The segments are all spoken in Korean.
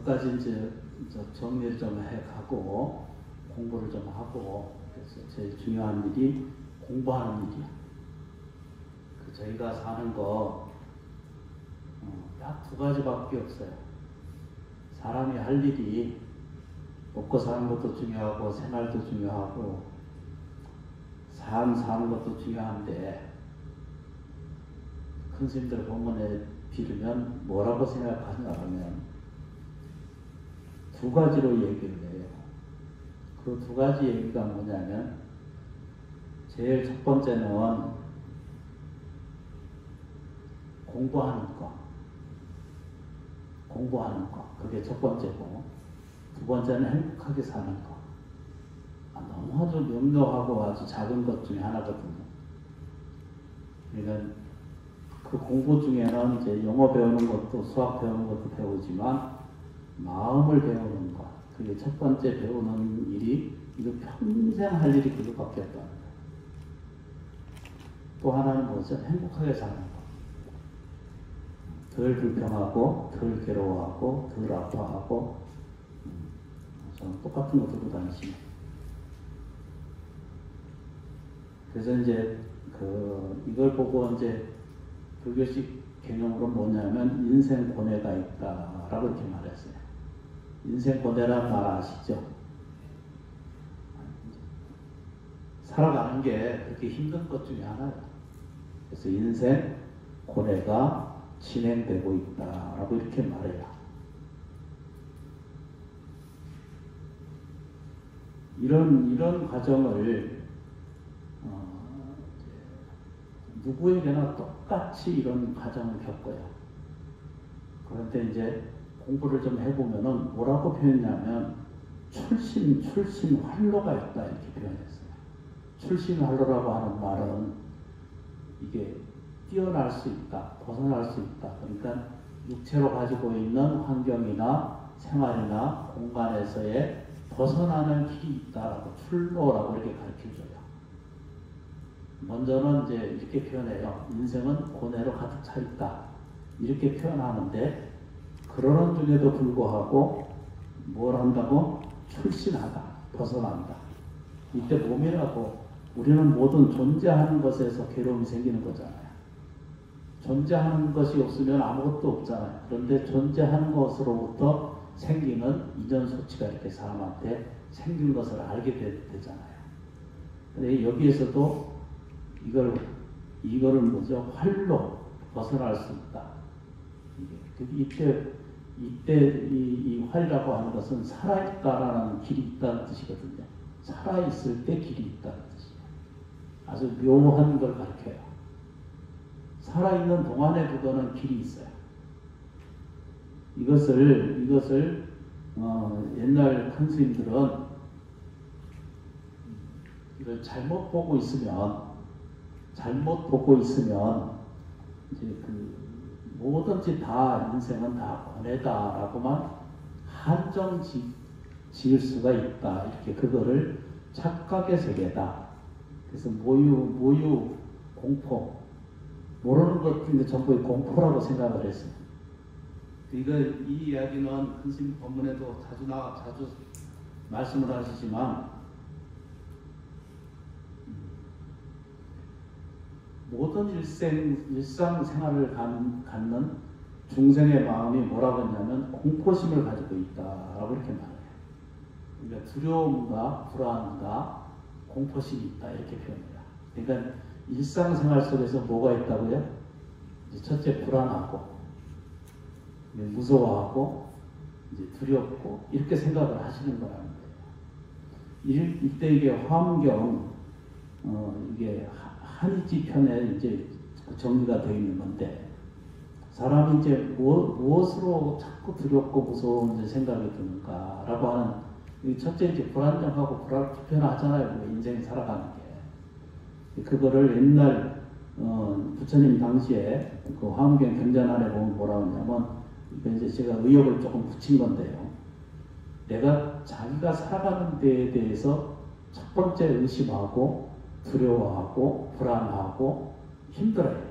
여기까지 이제 정리를 좀 해가고 공부를 좀 하고, 그래서 제일 중요한 일이 공부하는 일이야. 저희가 사는 거 딱 두 가지밖에 없어요. 사람이 할 일이 먹고 사는 것도 중요하고 생활도 중요하고 삶 사는 것도 중요한데, 큰 스님들 법문에 빌으면 뭐라고 생각하냐 하면 두 가지로 얘기를 해요. 그 두 가지 얘기가 뭐냐면, 제일 첫 번째는 공부하는 거. 그게 첫 번째고, 두 번째는 행복하게 사는 거. 너무 아주 명료하고 아주 작은 것 중에 하나거든요. 그러니까 그 공부 중에는 이제 영어 배우는 것도 수학 배우는 것도 배우지만 마음을 배우는 것, 그게 첫 번째 배우는 일이, 이거 평생 할 일이 그것밖에 없다는 거예요. 또 하나는 뭐죠? 행복하게 사는 것. 덜 불평하고, 덜 괴로워하고, 덜 아파하고, 저는 똑같은 거 들고 다니시네. 그래서 이제 이걸 보고 이제 불교식 개념으로 뭐냐면 인생 고뇌가 있다라고 이렇게 말했어요. 인생 고뇌란 말 아시죠? 살아가는 게 그렇게 힘든 것 중에 하나예요. 그래서 인생 고뇌가 진행되고 있다라고 이렇게 말해요. 이런 과정을 누구에게나 똑같이 이런 과정을 겪어요. 그런데 이제 공부를 좀 해보면은 뭐라고 표현하냐면 출신 활로가 있다 이렇게 표현했어요. 출신 활로라고 하는 말은 이게 뛰어날 수 있다, 벗어날 수 있다. 그러니까 육체로 가지고 있는 환경이나 생활이나 공간에서의 벗어나는 길이 있다라고, 출로라고 이렇게 가르쳐줘요. 먼저는 이제 이렇게 표현해요. 인생은 고뇌로 가득 차 있다. 이렇게 표현하는데, 그러는 중에도 불구하고 뭘 한다고? 출신하다, 벗어난다. 이때 몸이라고, 우리는 모든 존재하는 것에서 괴로움이 생기는 거잖아요. 존재하는 것이 없으면 아무것도 없잖아요. 그런데 존재하는 것으로부터 생기는 이전 소치가 이렇게 사람한테 생긴 것을 알게 되잖아요. 근데 여기에서도 이거를 뭐죠? 활로 벗어날 수 있다. 이때 이 활이라고 하는 것은 살아있다라는 길이 있다는 뜻이거든요. 살아있을 때 길이 있다는 뜻이에요. 아주 묘한 걸 가르쳐요. 살아있는 동안에 그거는 길이 있어요. 이것을 옛날 큰 스님들은 이걸 잘못 보고 있으면 이제 뭐든지 다 인생은 다 고뇌다라고만 한정 지을 수가 있다. 이렇게 그거를 착각의 세계다. 그래서 모유 공포, 모르는 것들이 전부 공포라고 생각을 했어요. 이 이야기는 큰 스님 법문에도 자주 말씀을 하시지만, 모든 일상생활을 갖는 중생의 마음이 뭐라고 했냐면 공포심을 가지고 있다라고 이렇게 말해요. 그러니까 두려움과 불안과 공포심이 있다 이렇게 표현해요. 그러니까 일상생활 속에서 뭐가 있다고요? 이제 첫째 불안하고, 무서워하고, 이제 두렵고, 이렇게 생각을 하시는 거라는 거예요. 이때 이게 화엄경, 이게 한의지 편에 이제 정리가 되어 있는 건데, 사람이 이제 무엇으로 자꾸 두렵고 무서운 생각이 드는가라고 하는, 첫째 이제 불안정하고 불편하잖아요. 인생이 살아가는 게. 그거를 옛날 부처님 당시에 그 화엄경 경전안에 보면 뭐라고 하냐면, 이제 제가 의역을 조금 붙인 건데요. 내가 자기가 살아가는 데에 대해서 첫 번째 의심하고 두려워하고 불안하고 힘들어요.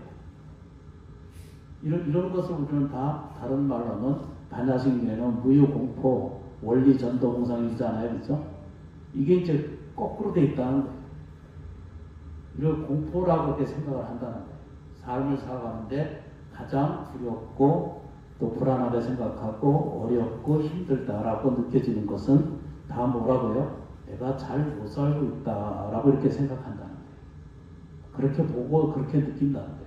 이런 것을 우리는 다 다른 말로는 반야신경에는 무유공포, 원리전도공상이잖아요. 그렇죠? 이게 이제 거꾸로 돼 있다는 거예요. 이걸 공포라고 이렇게 생각을 한다는 거예요. 삶을 살아가는데 가장 두렵고 또 불안하게 생각하고 어렵고 힘들다라고 느껴지는 것은 다 뭐라고요? 내가 잘 못 살고 있다라고 이렇게 생각한다는 거예요. 그렇게 보고 그렇게 느낀다는 거예요.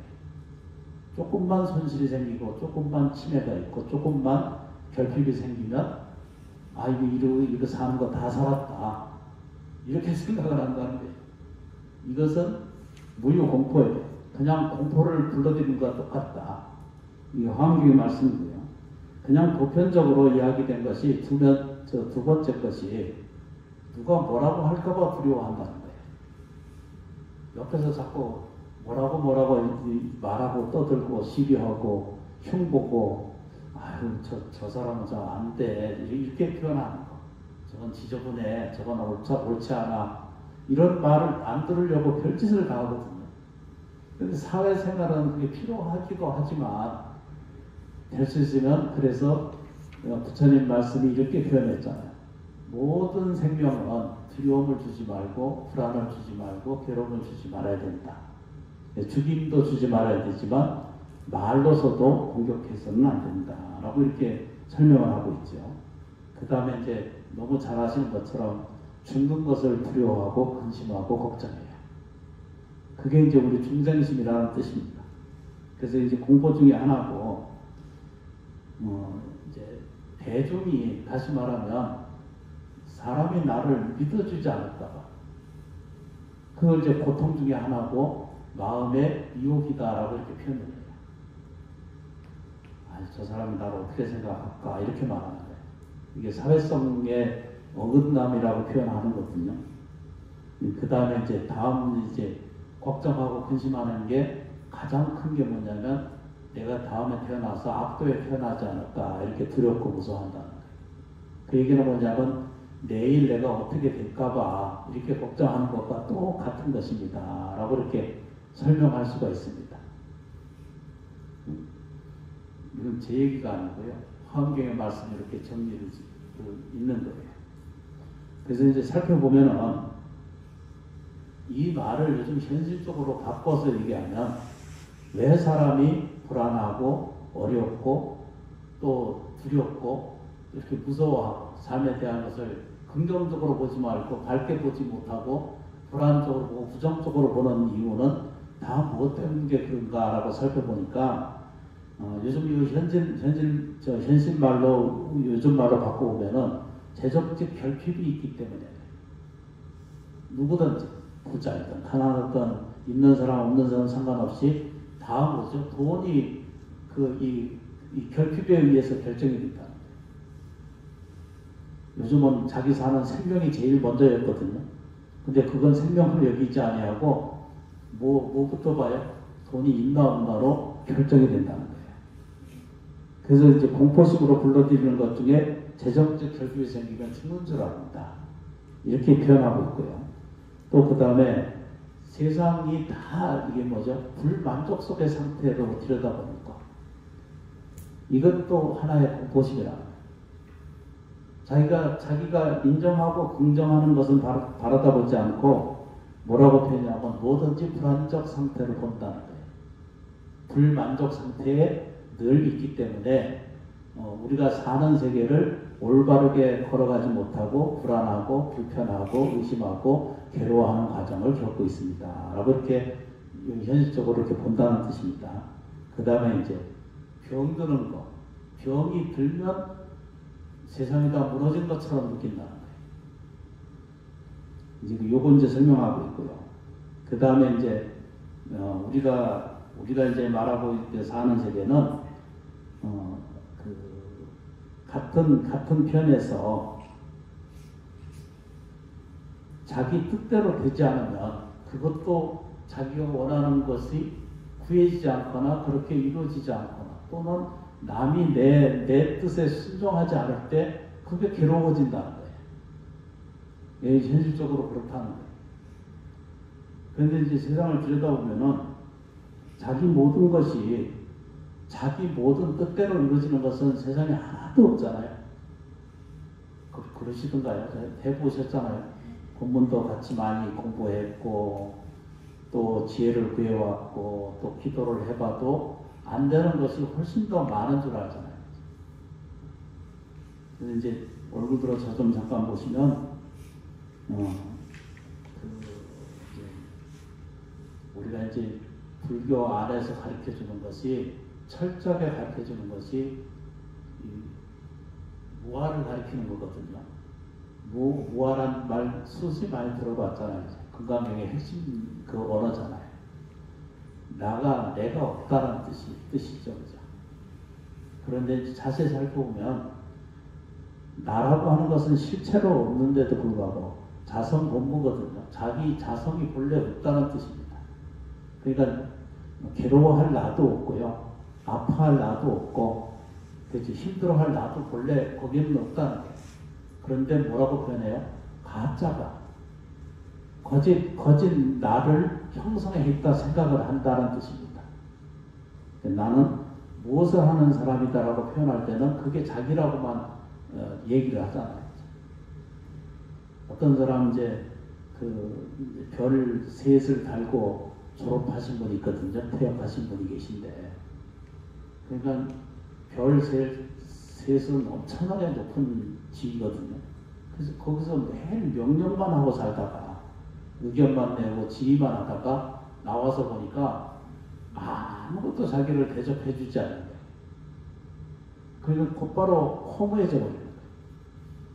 조금만 손실이 생기고 조금만 치매가 있고 조금만 결핍이 생기면 아 이거 사는 거 다 살았다 이렇게 생각을 한다는 거예요. 이것은 무유공포예요. 그냥 공포를 불러들이는 것과 똑같다. 이게 화엄경의 말씀이고요. 그냥 보편적으로 이야기된 것이 두 번째 것이 누가 뭐라고 할까봐 두려워한다는 거예요. 옆에서 자꾸 뭐라고 말하고 떠들고 시비하고 흉보고 아유 저 사람은 저 안 돼 이렇게 표현하는 거. 저건 지저분해. 저건 옳지 않아. 이런 말을 안 들으려고 별짓을 다 하거든요. 그런데 사회생활은 그게 필요하기도 하지만 될 수 있으면 그래서 부처님 말씀이 이렇게 표현했잖아요. 모든 생명은 두려움을 주지 말고 불안을 주지 말고 괴로움을 주지 말아야 된다. 죽임도 주지 말아야 되지만 말로서도 공격해서는 안 된다라고 이렇게 설명을 하고 있죠. 그 다음에 이제 너무 잘 아시는 것처럼 죽는 것을 두려워하고 근심하고 걱정해요. 그게 이제 우리 중생심이라는 뜻입니다. 그래서 이제 공포 중에 하나고 이제 대중이 다시 말하면 사람이 나를 믿어주지 않을까봐 그걸 이제 고통 중에 하나고 마음의 미혹이다라고 이렇게 표현을 해요. 저 사람이 나를 어떻게 생각할까 이렇게 말하는 거예요. 이게 사회성의 어긋남이라고 표현하는 거거든요. 그 다음에 이제 다음 이제 걱정하고 근심하는 게 가장 큰 게 뭐냐면 내가 다음에 태어나서 악도에 태어나지 않을까 이렇게 두렵고 무서워한다는 거예요. 그 얘기는 뭐냐면 내일 내가 어떻게 될까봐 이렇게 걱정하는 것과 똑같은 것입니다 라고 이렇게 설명할 수가 있습니다. 이건 제 얘기가 아니고요. 화엄경의 말씀이 이렇게 정리를 있는 거예요. 그래서 이제 살펴보면은 이 말을 요즘 현실적으로 바꿔서 얘기하면 왜 사람이 불안하고 어렵고 또 두렵고 이렇게 무서워하고 삶에 대한 것을 긍정적으로 보지 말고 밝게 보지 못하고 불안적으로 보고 부정적으로 보는 이유는 다 무엇 때문에 그런가라고 살펴보니까 요즘 이 현실 말로 요즘 말로 바꿔보면은 재정적 결핍이 있기 때문에 누구든지 부자이든 가난하든 있는 사람 없는 사람 상관없이 다 뭐죠? 돈이 이 결핍에 의해서 결정이 된다. 요즘은 자기 사는 생명이 제일 먼저였거든요. 근데 그건 생명을 여기지 아니하고 뭐부터 봐요? 돈이 있나 없나로 결정이 된다는 거예요. 그래서 이제 공포식으로 불러들이는 것 중에 재정적 결핍이 생기면 죽는 줄 압니다. 이렇게 표현하고 있고요. 또 그 다음에 세상이 다 이게 뭐죠? 불만족 속의 상태로 들여다보니까 이것도 하나의 공포식이라는 거예요. 자기가 인정하고 긍정하는 것은 바라다 보지 않고 뭐라고 표현하면 뭐든지 불안적 상태로 본다는 거예요. 불만족 상태에 늘 있기 때문에 우리가 사는 세계를 올바르게 걸어가지 못하고 불안하고 불편하고 의심하고 괴로워하는 과정을 겪고 있습니다. 라고 이렇게 현실적으로 이렇게 본다는 뜻입니다. 그 다음에 이제 병드는 거. 병이 들면 세상이 다 무너진 것처럼 느낀다는 거예요. 이제 요거 이제 설명하고 있고요. 그 다음에 이제 우리가 이제 말하고 있게 사는 세계는 같은 편에서 자기 뜻대로 되지 않으면 그것도 자기가 원하는 것이 구해지지 않거나 그렇게 이루어지지 않거나 또는 남이 내 뜻에 순종하지 않을 때 그게 괴로워진다는 거예요. 예, 현실적으로 그렇다는 거예요. 그런데 이제 세상을 들여다보면은 자기 모든 것이 자기 모든 뜻대로 이루어지는 것은 세상에 하나도 없잖아요. 그러시던가요? 해보셨잖아요. 본문도 같이 많이 공부했고 또 지혜를 구해왔고 또 기도를 해봐도 안 되는 것이 훨씬 더 많은 줄 알잖아요. 그래서 이제 얼굴 들어 저 좀 잠깐 보시면 우리가 이제 불교 안에서 가르쳐 주는 것이 철저하게 가르쳐 주는 것이 무아를 가리키는 거거든요. 무아란 말 수시 많이 들어봤잖아요. 금강경의 핵심 그 언어잖아요. 내가 없다는 뜻이죠. 그죠? 그런데 자세히 살펴보면 나라고 하는 것은 실체로 없는데도 불구하고 자성 본무거든요. 자기 자성이 본래 없다는 뜻입니다. 그러니까 괴로워할 나도 없고요. 아파할 나도 없고 그렇지, 힘들어할 나도 본래 거기는 없다는 거예요. 그런데 뭐라고 표현해요? 가짜가 거짓 나를 형성했다 생각을 한다는 뜻입니다. 나는 무엇을 하는 사람이다라고 표현할 때는 그게 자기라고만 얘기를 하잖아요. 어떤 사람 이제 그 별 셋을 달고 졸업하신 분이 있거든요. 퇴학하신 분이 계신데, 그러니까 별 셋은 엄청나게 높은 지위거든요. 그래서 거기서 매일 명령만 하고 살다가 의견만 내고 지휘만 하다가 나와서 보니까 아무것도 자기를 대접해주지 않는 거예요. 그러니까 곧바로 허무해져 버리는 거예요.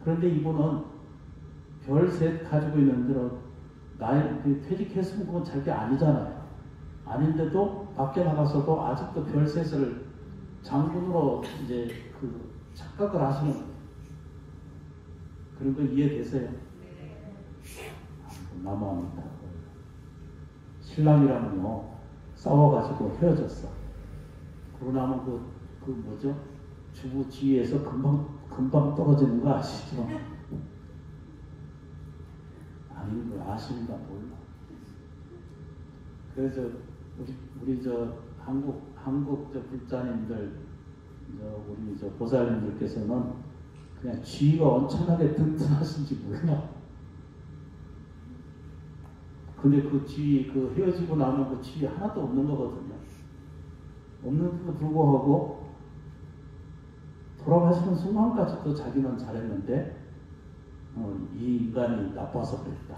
그런데 이분은 별 셋 가지고 있는 대로 퇴직했으면 그건 자기 아니잖아요. 아닌데도 밖에 나가서도 아직도 별 셋을 장군으로 이제 그 착각을 하시는 거예요. 그런 거 이해되세요? 남아합니다. 신랑이랑은요 싸워가지고 헤어졌어. 그러고 나면 그 뭐죠? 주부 지위에서 금방 떨어지는 거 아시죠? 아닌 걸 아시는가 몰라. 그래서 우리 저 한국 저 불자님들, 우리 저 보살님들께서는 그냥 지위가 엄청나게 튼튼하신지 몰라. 근데 그 지위, 그 헤어지고 나면 그 지위 하나도 없는 거거든요. 없는데도 불구하고 돌아가시는 순간까지도 자기는 잘했는데 이 인간이 나빠서 그랬다.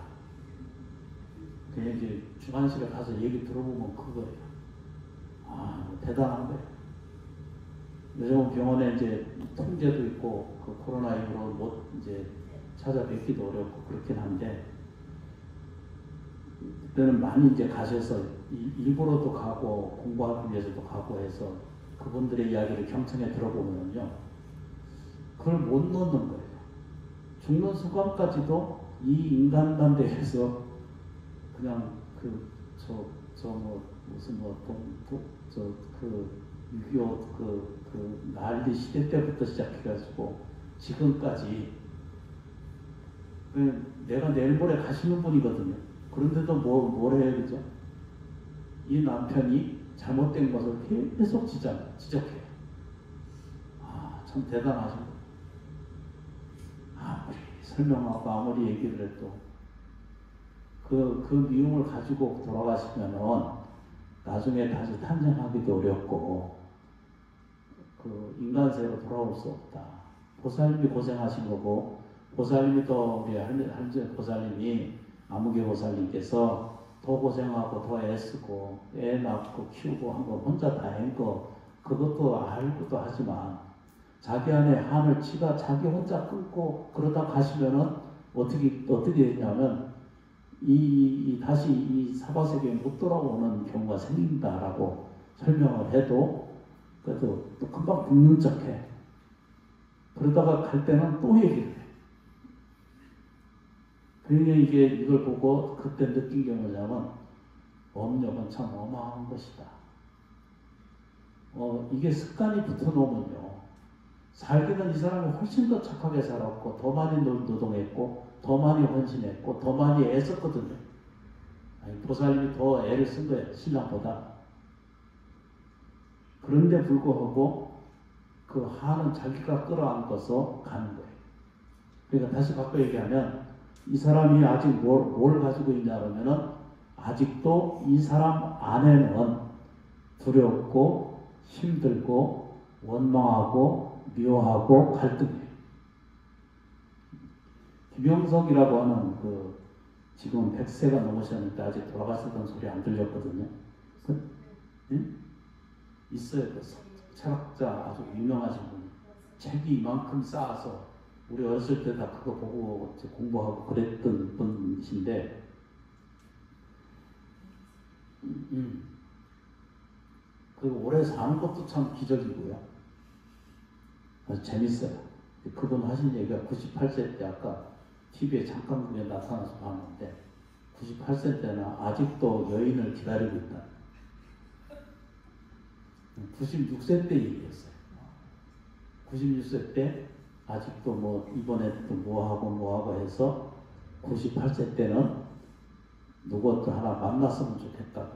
그냥 이제 중환실에 가서 얘기 들어보면 그거예요. 대단한 거예요. 요즘 병원에 이제 통제도 있고 그 코로나 이후로 못 이제 찾아뵙기도 어렵고 그렇긴 한데, 그때는 많이 이제 가셔서 일부러도 가고 공부하기 위해서도 가고 해서 그분들의 이야기를 경청해 들어보면요, 그걸 못 놓는 거예요. 죽는 순간까지도 이 인간관 대해서 그냥 무슨 6.25 난리 시대 때부터 시작해가지고 지금까지 내가 내일 모레 가시는 분이거든요. 그런데도 뭘 해요, 그죠? 이 남편이 잘못된 것을 계속 지적해요. 참 대단하죠. 아무리 설명하고 아무리 얘기를 해도 그 미움을 가지고 돌아가시면은 나중에 다시 탄생하기도 어렵고 그 인간세로 돌아올 수 없다. 보살님이 고생하신 거고, 보살님이 또 우리 한재 보살님이 아무개 보살님께서 더 고생하고 더 애쓰고 애 낳고 키우고 한 거 혼자 다 한 거 그것도 알고도 하지만 자기 안에 한을 치가 자기 혼자 끊고 그러다 가시면은 어떻게 되냐면 다시 이 사바세계에 못 돌아오는 경우가 생긴다라고 설명을 해도 그래도 또 금방 죽는 척해. 그러다가 갈 때는 또 얘기를 해. 그러니까 이걸 보고 그때 느낀 게 뭐냐면 업력은 참 어마어마한 것이다. 이게 습관이 붙어놓으면요, 살기는 이 사람이 훨씬 더 착하게 살았고 더 많이 노동했고 더 많이 헌신했고 더 많이 애썼거든요. 보살님이 더 애를 쓴 거예요, 신랑보다. 그런데 불구하고 그 한은 자기가 끌어안고서 가는 거예요. 그러니까 다시 바꿔 얘기하면 이 사람이 아직 뭘 가지고 있냐 그러면은 아직도 이 사람 안에는 두렵고 힘들고 원망하고 미워하고 갈등해요. 김영석이라고 하는 그 지금 100세가 넘으셨는데 아직 돌아가시던 소리 안 들렸거든요. 응? 있어요. 그 철학자 아주 유명하신 분. 책이 이만큼 쌓아서 우리 어렸을 때 다 그거 보고 공부하고 그랬던 분이신데 그 오래 사는 것도 참 기적이고요. 아주 재밌어요. 그분 하신 얘기가 98세 때 아까 TV에 잠깐 그냥 나타나서 봤는데 98세 때나 아직도 여인을 기다리고 있다. 96세 때 얘기했어요. 96세 때 아직도 뭐 이번에 또 뭐하고 해서 98세 때는 누구도 하나 만났으면 좋겠다고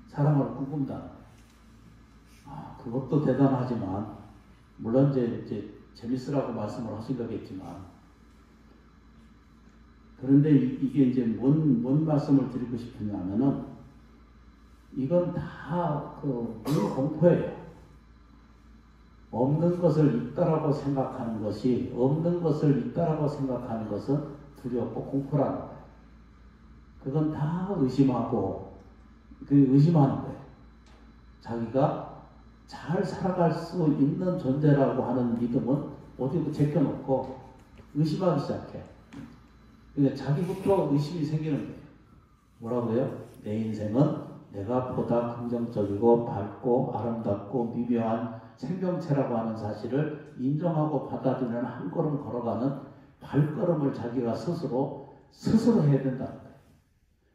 사랑을 꿈꾼다. 그것도 대단하지만 물론 이제 재밌으라고 말씀을 하신 거겠지만 그런데 이게 이제 뭔 말씀을 드리고 싶으냐면은 이건 다 그 공포예요. 없는 것을 있다라고 생각하는 것이 없는 것을 있다라고 생각하는 것은 두렵고 공포라는 거예요. 그건 다 의심하고 의심하는 거예요. 자기가 잘 살아갈 수 있는 존재라고 하는 믿음은 어디 제껴놓고 의심하기 시작해. 그러니까 자기부터 의심이 생기는 거예요. 뭐라고요? 내 인생은 내가 보다 긍정적이고 밝고 아름답고 미묘한 생명체라고 하는 사실을 인정하고 받아들이는 한 걸음 걸어가는 발걸음을 자기가 스스로 해야 된다는 거예요.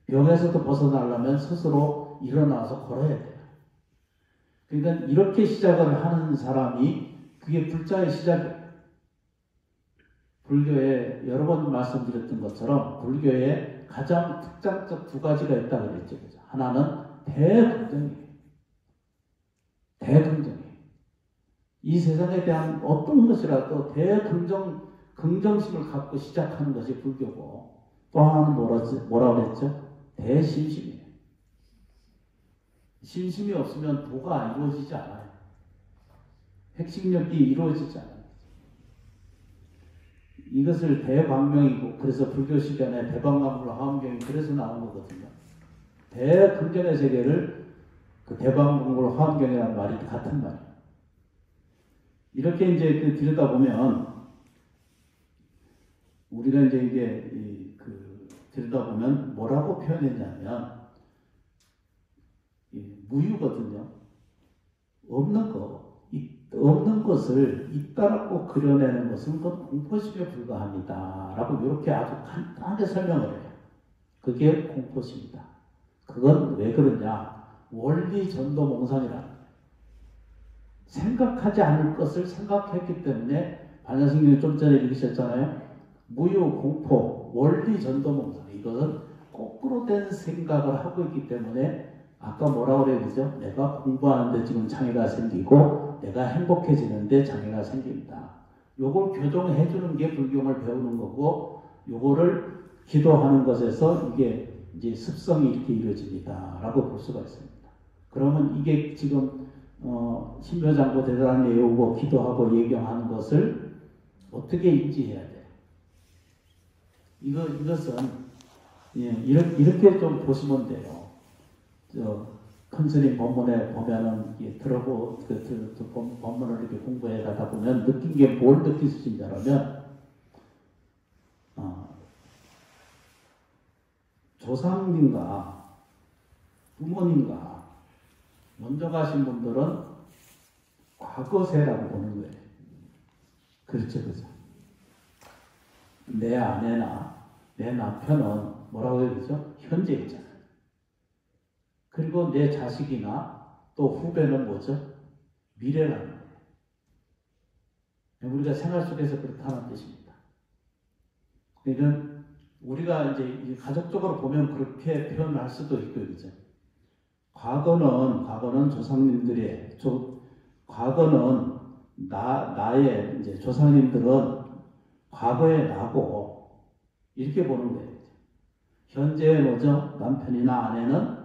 병에서도 벗어나려면 스스로 일어나서 걸어야 돼요. 그러니까 이렇게 시작을 하는 사람이 그게 불자의 시작이에요. 불교에 여러 번 말씀드렸던 것처럼 불교에 가장 특장적 두 가지가 있다고 그랬죠. 하나는 대긍정이에요. 대긍정이에요. 이 세상에 대한 어떤 것이라도 긍정심을 갖고 시작하는 것이 불교고 또 하나는 뭐라 그랬죠? 대심심이에요. 심심이 없으면 도가 이루어지지 않아요. 핵심력이 이루어지지 않아요. 이것을 대광명이고 그래서 불교 시간에 대방광물 화엄경이 그래서 나온 거거든요. 대긍정의 세계를 그 대방광물 화엄경이라는 말이 같은 말이에요. 이렇게 이제 들여다보면 우리가 이제 이게 들여다보면 뭐라고 표현했냐면 무유거든요. 없는 것을 있다라고 그려내는 것은 그건 공포심에 불과합니다. 라고 이렇게 아주 간단하게 설명을 해요. 그게 공포심이다. 그건 왜 그러냐? 원리 전도몽상이라는 거예요. 생각하지 않을 것을 생각했기 때문에 반야승님이 좀 전에 읽으셨잖아요. 무유, 공포, 원리 전도몽상. 이것은 거꾸로 된 생각을 하고 있기 때문에 아까 뭐라고 그래야 되죠? 내가 공부하는데 지금 장애가 생기고 내가 행복해지는데 장애가 생깁니다. 요걸 교정해 주는 게 불경을 배우는 거고 요거를 기도하는 것에서 이게 이제 습성이 이렇게 이루어집니다. 라고 볼 수가 있습니다. 그러면 이게 지금 신묘장고 대단히 외우고 기도하고 예경하는 것을 어떻게 인지해야 돼요? 이것은 이렇게 좀 보시면 돼요. 큰 스님 법문에 보면은 법문을 이렇게 공부해 가다 보면 느낀 게 뭘 느낄 수 있냐면 조상님과 부모님과 먼저 가신 분들은 과거세라고 보는 거예요. 그렇죠, 그죠? 내 아내나 내 남편은 뭐라고 해야 되죠? 현재 있잖아요. 그리고 내 자식이나 또 후배는 뭐죠? 미래라는 거예요. 우리가 생활 속에서 그렇다는 뜻입니다. 그러니까 우리가 이제 가족적으로 보면 그렇게 표현할 수도 있고, 그죠? 과거는 조상님들의 과거는 나의 이제 조상님들은 과거의 나고 이렇게 보는 거예요. 현재의 뭐죠? 남편이나 아내는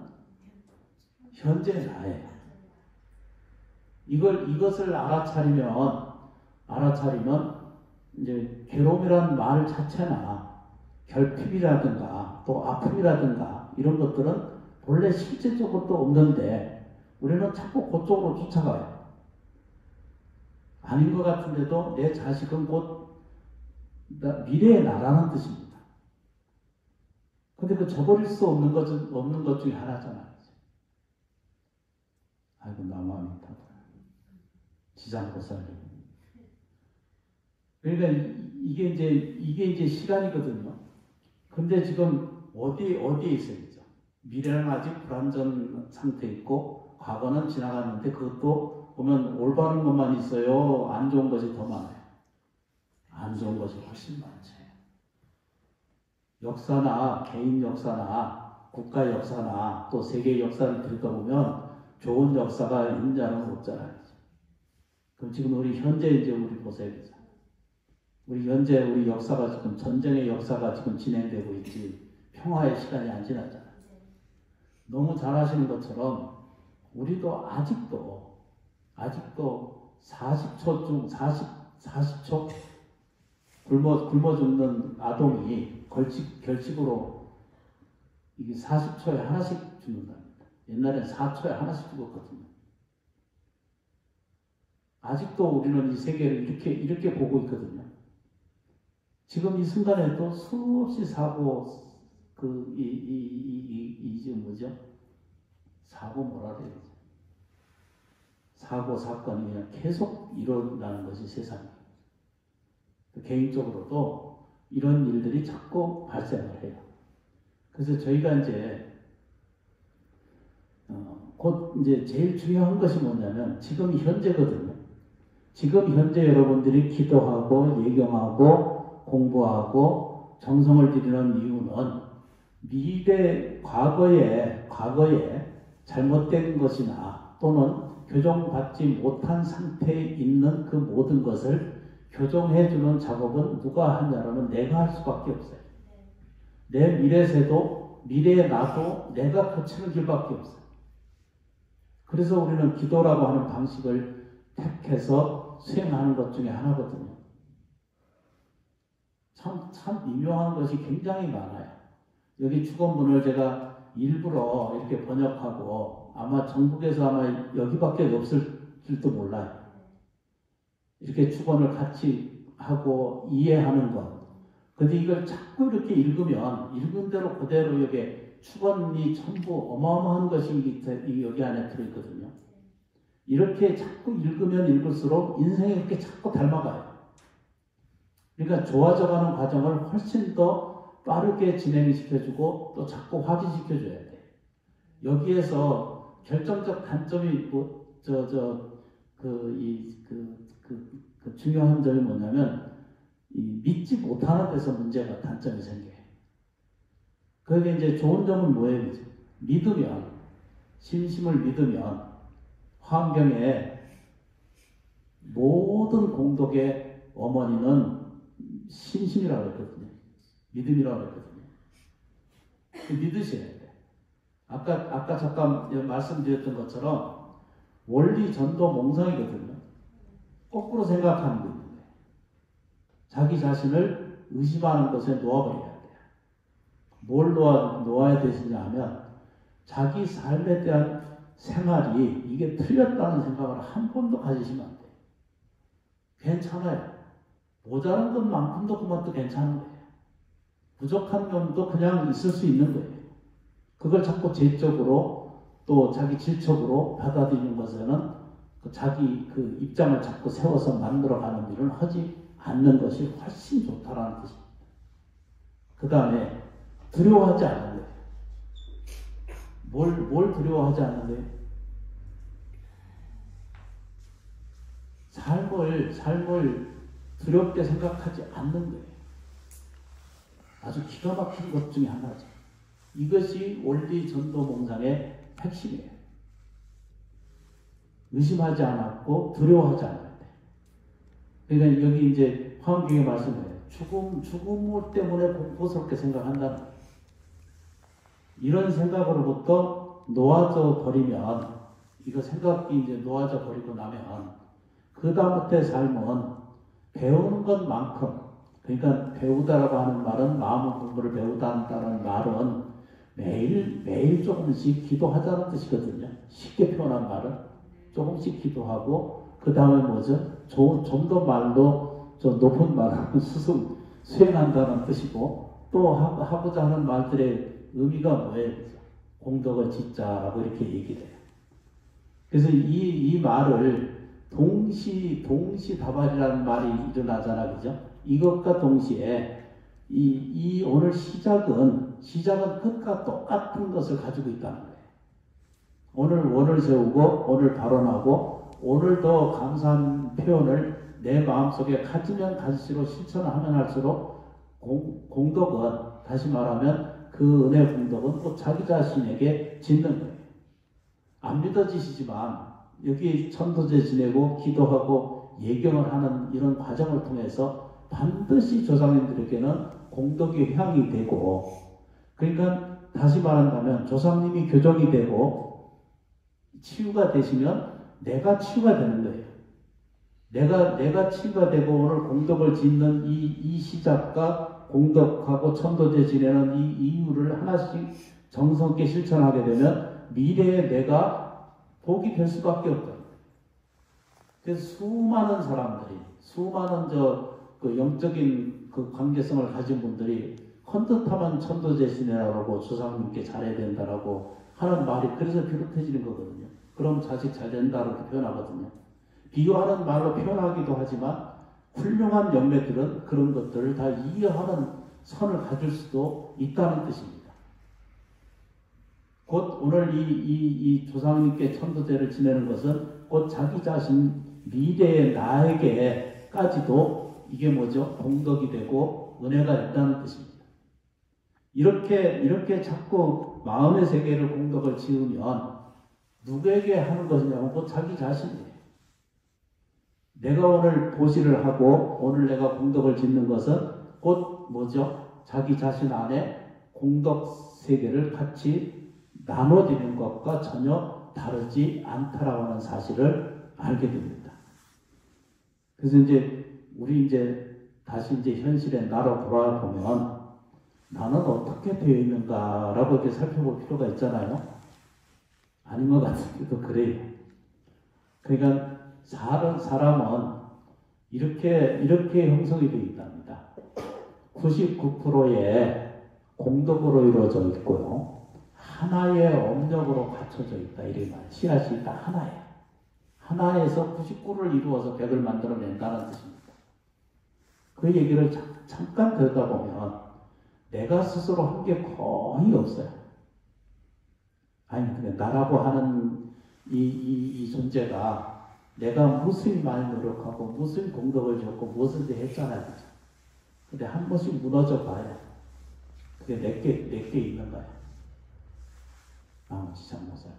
현재의 나예요. 이것을 알아차리면 이제 괴로움이라는 말 자체나 결핍이라든가 또 아픔이라든가 이런 것들은 본래 실제적으로 또 없는데 우리는 자꾸 그쪽으로 쫓아가요. 아닌 것 같은데도 내 자식은 곧 미래의 나라는 뜻입니다. 근데 그 저버릴 수 없는 것 중에 하나잖아요. 아이고, 나 마음이 타고. 지장보살님. 그러니까 이게 이제 시간이거든요. 근데 지금 어디에 있어요? 미래는 아직 불완전 상태에 있고, 과거는 지나갔는데 그것도 보면 올바른 것만 있어요? 안 좋은 것이 더 많아요? 안 좋은 것이 훨씬 많죠. 역사나 개인 역사나 국가 역사나 또 세계 역사를 들여다보면 좋은 역사가 있냐는 없잖아요. 그럼 지금 우리 현재 이제 우리 보세요. 우리 현재 우리 역사가 지금 전쟁의 역사가 지금 진행되고 있지 평화의 시간이 안 지났잖아요. 너무 잘 아시는 것처럼 우리도 아직도 40초 중 40초 굶어 죽는 아동이 결식으로 이게 40초에 하나씩 죽는답니다. 옛날엔 4초에 하나씩 죽었거든요. 아직도 우리는 이 세계를 이렇게 보고 있거든요. 지금 이 순간에도 수없이 사고, 이게 뭐죠? 사고 뭐라 그래야 되지? 사고, 사건이 그냥 계속 일어나는 것이 세상에. 개인적으로도 이런 일들이 자꾸 발생을 해요. 그래서 저희가 곧 제일 중요한 것이 뭐냐면 지금 현재거든요. 지금 현재 여러분들이 기도하고 예경하고 공부하고 정성을 들이는 이유는 과거에 잘못된 것이나 또는 교정받지 못한 상태에 있는 그 모든 것을 교정해주는 작업은 누가 하냐면 내가 할 수밖에 없어요. 내 미래의 나도 내가 거치는 길밖에 없어요. 그래서 우리는 기도라고 하는 방식을 택해서 수행하는 것 중에 하나거든요. 참 미묘한 것이 굉장히 많아요. 여기 축원문을 제가 일부러 이렇게 번역하고 아마 전국에서 아마 여기밖에 없을지도 몰라요. 이렇게 축원을 같이 하고 이해하는 것. 근데 이걸 자꾸 이렇게 읽은 대로 그대로 여기 축원이 전부 어마어마한 것이 여기 안에 들어있거든요. 이렇게 자꾸 읽으면 읽을수록 인생이 이렇게 자꾸 닮아가요. 그러니까 좋아져가는 과정을 훨씬 더 빠르게 진행시켜주고 또 자꾸 확인시켜줘야 돼. 여기에서 결정적 단점이 중요한 점이 뭐냐면 믿지 못하는 데서 단점이 생겨요. 그게 이제 좋은 점은 뭐예요? 믿으면, 신심을 믿으면 환경에 모든 공덕의 어머니는 신심이라고 했거든요. 믿음이라고 했거든요. 믿으셔야 돼. 아까 잠깐 말씀드렸던 것처럼 원리 전도 몽상이거든요. 거꾸로 생각하는 거예요. 자기 자신을 의심하는 것에 놓아버려야 돼요. 뭘 놓아야 되시냐 하면 자기 삶에 대한 생활이 이게 틀렸다는 생각을 한 번도 가지시면 안 돼요. 괜찮아요. 모자란 것만큼도 그것도 괜찮은 거예요. 부족한 점도 그냥 있을 수 있는 거예요. 그걸 자꾸 제적으로 또 자기 질적으로 받아들이는 것에는 자기 입장을 자꾸 세워서 만들어가는 일을 하지 않는 것이 훨씬 좋다라는 뜻입니다. 그 다음에 두려워하지 않는 거예요. 뭘 두려워하지 않는 거예요? 삶을 두렵게 생각하지 않는 거예요. 아주 기가 막힌 것 중에 하나죠. 이것이 원리 전도 몽상의 핵심이에요. 의심하지 않았고 두려워하지 않아야 돼. 그러니까 여기 이제 화엄경의 말씀이에요. 죽음 때문에 공포스럽게 생각한다는 거예요. 이런 생각으로부터 놓아져 버리면, 이거 생각이 이제 놓아져 버리고 나면 그 다음부터의 삶은 배우는 것만큼, 그러니까 배우다라고 하는 말은 마음 공부를 배우다는 말은 매일 조금씩 기도하자는 뜻이거든요. 쉽게 표현한 말은 조금씩 기도하고 그 다음에 뭐죠? 좀 더 말로 좀 높은 말을 수행한다는 뜻이고, 또 하고자 하는 말들의 의미가 뭐예요? 공덕을 짓자라고 이렇게 얘기를 해요. 그래서 이 말을 동시다발이라는 말이 일어나잖아, 그죠? 이것과 동시에 이 오늘 시작은 끝과 똑같은 것을 가지고 있다는 거예요. 오늘 원을 세우고 오늘 발언하고 오늘 더 감사한 표현을 내 마음속에 가지면 가질수록 실천하면 할수록 공덕은, 다시 말하면 그 은혜 공덕은 또 자기 자신에게 짓는 거예요. 안 믿어지시지만 여기 천도제 지내고 기도하고 예경을 하는 이런 과정을 통해서 반드시 조상님들에게는 공덕의 향이 되고, 그러니까 다시 말한다면 조상님이 교정이 되고 치유가 되시면 내가 치유가 되는 거예요. 내가 치유가 되고 오늘 공덕을 짓는 이 시작과 공덕하고 천도제 지내는 이 이유를 하나씩 정성있게 실천하게 되면 미래의 내가 복이 될 수밖에 없다. 그래서 수많은 사람들이, 수많은 그 영적인 그 관계성을 가진 분들이 헌뜻하면 천도제 지내라고 조상님께 잘해야 된다라고 하는 말이 그래서 비롯해지는 거거든요. 그럼 자식 잘 된다고 표현하거든요. 비유하는 말로 표현하기도 하지만 훌륭한 영매들은 그런 것들을 다 이해하는 선을 가질 수도 있다는 뜻입니다. 곧 오늘 이 조상님께 천도제를 지내는 것은 곧 자기 자신 미래의 나에게까지도 이게 뭐죠? 공덕이 되고 은혜가 있다는 뜻입니다. 이렇게 자꾸 마음의 세계를 공덕을 지으면 누구에게 하는 것이냐면 곧 자기 자신이에요. 내가 오늘 보시를 하고 오늘 내가 공덕을 짓는 것은 곧 뭐죠? 자기 자신 안에 공덕 세계를 같이 나눠지는 것과 전혀 다르지 않다라고 하는 사실을 알게 됩니다. 그래서 우리 다시 현실의 나로 돌아보면 나는 어떻게 되어 있는가라고 이렇게 살펴볼 필요가 있잖아요. 아닌 것 같은데도 그래요. 그러니까 사람은 이렇게 형성이 되어 있답니다. 99%의 공덕으로 이루어져 있고요. 하나의 업력으로 갖춰져 있다. 이렇게 말해요. 씨앗이 다 하나예요. 하나에서 99를 이루어서 100을 만들어낸다는 뜻입니다. 그 얘기를 잠깐 들여다보면 내가 스스로 한 게 거의 없어요. 아니, 근데 나라고 하는 이 존재가 내가 무슨 많이 노력하고 무슨 공덕을 줬고 무엇을 했잖아요. 근데 한 번씩 무너져 봐요. 그게 내게 있는 거예요. 나머지 장모사님.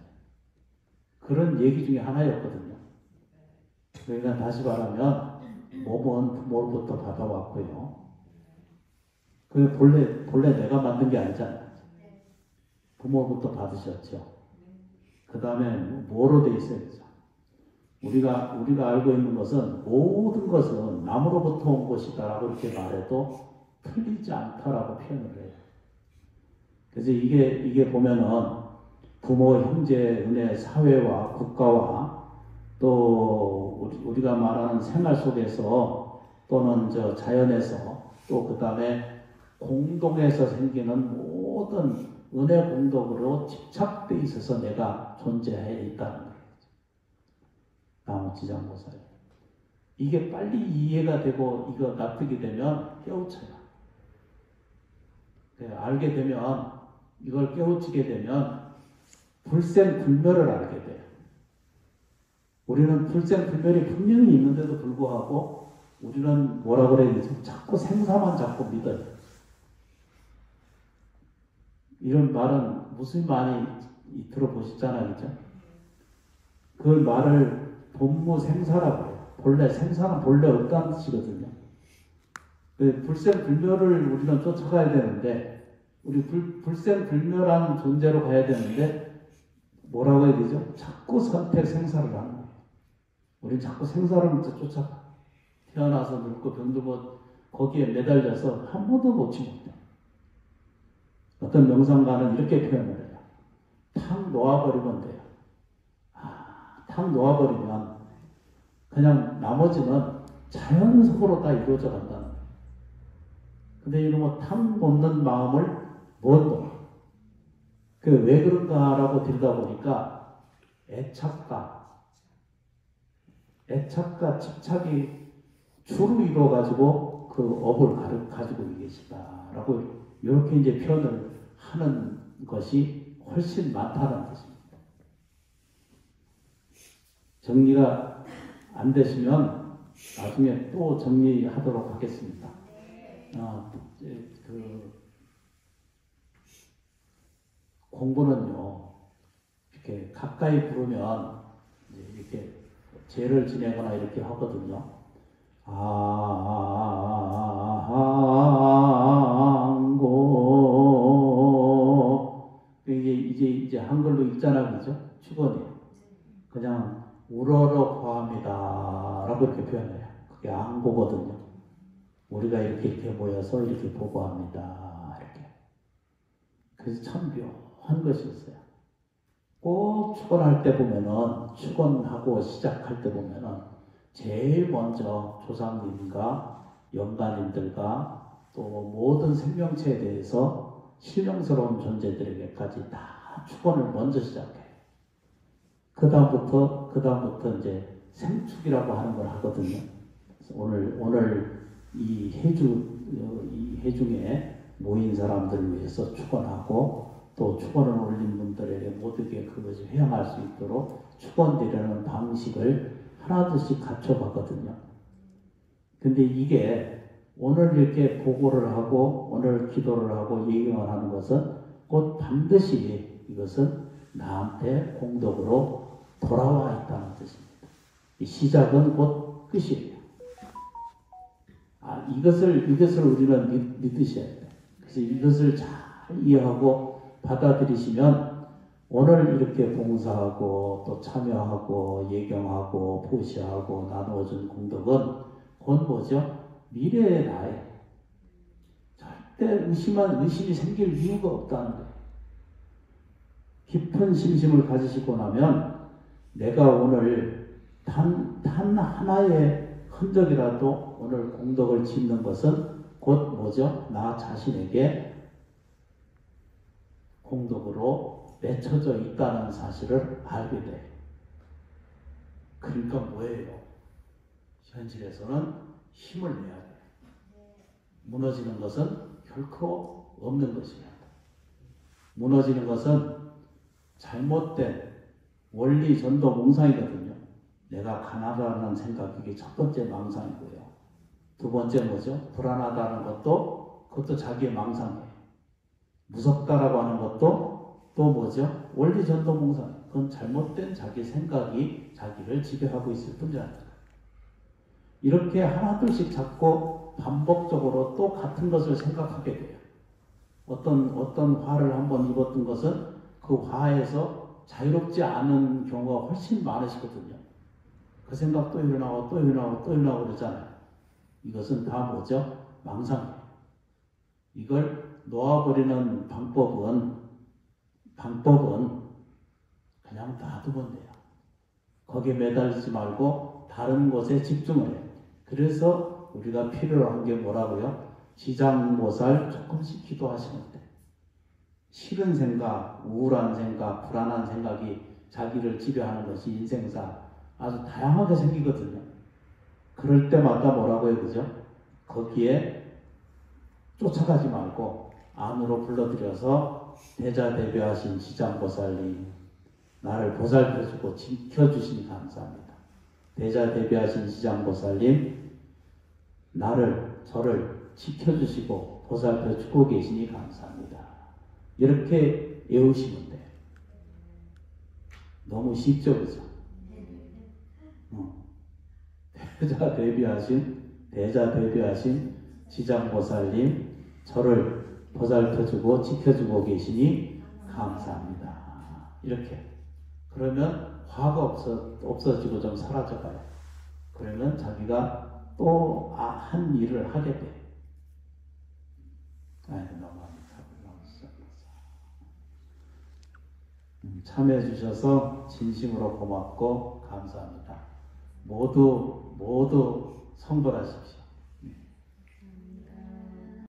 그런 얘기 중에 하나였거든요. 그러니까 다시 말하면 몸은 부모로부터 받아왔고요. 그게 본래 내가 만든 게 아니잖아요. 부모로부터 받으셨죠. 그 다음에 뭐로 돼 있어요? 우리가 알고 있는 것은 모든 것은 남으로부터 온 것이다라고 이렇게 말해도 틀리지 않다라고 표현을 해요. 그래서 이게 보면은 부모, 형제, 은혜, 사회와 국가와 또 우리가 말하는 생활 속에서 또는 자연에서 또 그 다음에 공동에서 생기는 모든 은혜 공덕으로 집착되어 있어서 내가 존재해 있다는 거예요. 나머지 장모사예요. 이게 빨리 이해가 되고 이거 납득이 되면 깨우쳐요. 알게 되면 이걸 깨우치게 되면 불생불멸을 알게 돼요. 우리는 불생불멸이 분명히 있는데도 불구하고 우리는 뭐라 그래야 되지? 자꾸 생사만 자꾸 믿어요. 이런 말은 무슨 많이 들어보시잖아요, 그죠? 그 말을 본무생사라고 해요. 본래 생사는 본래 없다는 뜻이거든요. 불생불멸을 우리는 쫓아가야 되는데, 우리 불생불멸한 존재로 가야 되는데 뭐라고 해야 되죠? 자꾸 선택 생사를 하는 거예요. 우리는 자꾸 생사를 쫓아가. 태어나서 늙고 병들고 거기에 매달려서 한 번도 놓지 못해. 어떤 명상가는 이렇게 표현을 해요. 탁 놓아버리면 돼요. 탁 놓아버리면 그냥 나머지는 자연적으로 다 이루어져 간다는 거예요. 근데 이런 탁 놓는 마음을 못 놓아. 왜 그런가라고 들여다보니까 애착과 집착이 주로 이루어가지고 그 업을 가지고 계시다라고 이렇게 이제 표현을 하는 것이 훨씬 많다는 뜻입니다. 정리가 안 되시면 나중에 또 정리하도록 하겠습니다. 공부는요, 이렇게 가까이 부르면 이렇게 제를 지내거나 이렇게 하거든요. 항고 이제 한글로 읽잖아, 그죠? 축원이에요. 그냥 우러러 고합니다 라고 이렇게 표현해요. 그게 항고거든요. 우리가 이렇게 모여서 이렇게 보고합니다. 이렇게. 그래서 참 묘한 것이 있어요. 꼭 축원할 때 보면은, 축원하고 시작할 때 보면은 제일 먼저 조상님과 영가님들과 또 모든 생명체에 대해서 신령스러운 존재들에게까지 다 축원을 먼저 시작해요. 그 다음부터 이제 생축이라고 하는 걸 하거든요. 그래서 오늘 이 해중에 모인 사람들을 위해서 축원하고 또 축원을 올린 분들에게 모두에게 그것을 회양할 수 있도록 축원드리는 방식을 하나둘씩 갖춰가거든요. 근데 이게 오늘 이렇게 보고를 하고 오늘 기도를 하고 예경을 하는 것은 곧 반드시 이것은 나한테 공덕으로 돌아와 있다는 뜻입니다. 이 시작은 곧 끝이에요. 이것을 우리는 믿으셔야 돼요. 그래서 이것을 잘 이해하고 받아들이시면 오늘 이렇게 봉사하고 또 참여하고 예경하고 보시하고 나누어준 공덕은 곧 뭐죠? 미래의 나에 절대 의심이 생길 이유가 없다는 거예요. 깊은 심심을 가지시고 나면 내가 오늘 단 하나의 흔적이라도 오늘 공덕을 짓는 것은 곧 뭐죠? 나 자신에게 공덕으로 맺혀져 있다는 사실을 알게 돼요. 그러니까 뭐예요? 현실에서는 힘을 내야 돼요. 무너지는 것은 결코 없는 것입니다. 무너지는 것은 잘못된 원리 전도 몽상이거든요. 내가 강하다는 생각, 이게 첫 번째 망상이고요. 두 번째 뭐죠? 불안하다는 그것도 자기의 망상이에요. 무섭다라고 하는 것도 또 뭐죠? 원리 전도 몽상. 그건 잘못된 자기 생각이 자기를 지배하고 있을 뿐이 아닙니다. 이렇게 하나둘씩 잡고 반복적으로 또 같은 것을 생각하게 돼요. 어떤 화를 한번 입었던 것은 그 화에서 자유롭지 않은 경우가 훨씬 많으시거든요. 그 생각 또 일어나고 또 일어나고 또 일어나고 그러잖아요. 이것은 다 뭐죠? 망상이에요. 이걸 놓아버리는 방법은 그냥 놔두면 돼요. 거기에 매달리지 말고 다른 곳에 집중을 해요. 그래서 우리가 필요로 한 게 뭐라고요? 지장모살 조금씩 기도하시면 돼요. 싫은 생각, 우울한 생각, 불안한 생각이 자기를 지배하는 것이 인생사 아주 다양하게 생기거든요. 그럴 때마다 뭐라고 해요, 그죠? 거기에 쫓아가지 말고 안으로 불러들여서 대자대비하신 지장보살님, 나를 보살펴주고 지켜주시니 감사합니다. 대자대비하신 지장보살님, 저를 지켜주시고 보살펴주고 계시니 감사합니다. 이렇게 외우시면 돼요. 너무 쉽죠, 그죠? 대자 대비하신 지장보살님, 저를 보살펴주고 지켜주고 계시니 감사합니다. 이렇게. 그러면 화가 없어지고 좀 사라져가요. 그러면 자기가 또 한 일을 하게 돼. 참여해 주셔서 진심으로 고맙고 감사합니다. 모두 성불하십시오.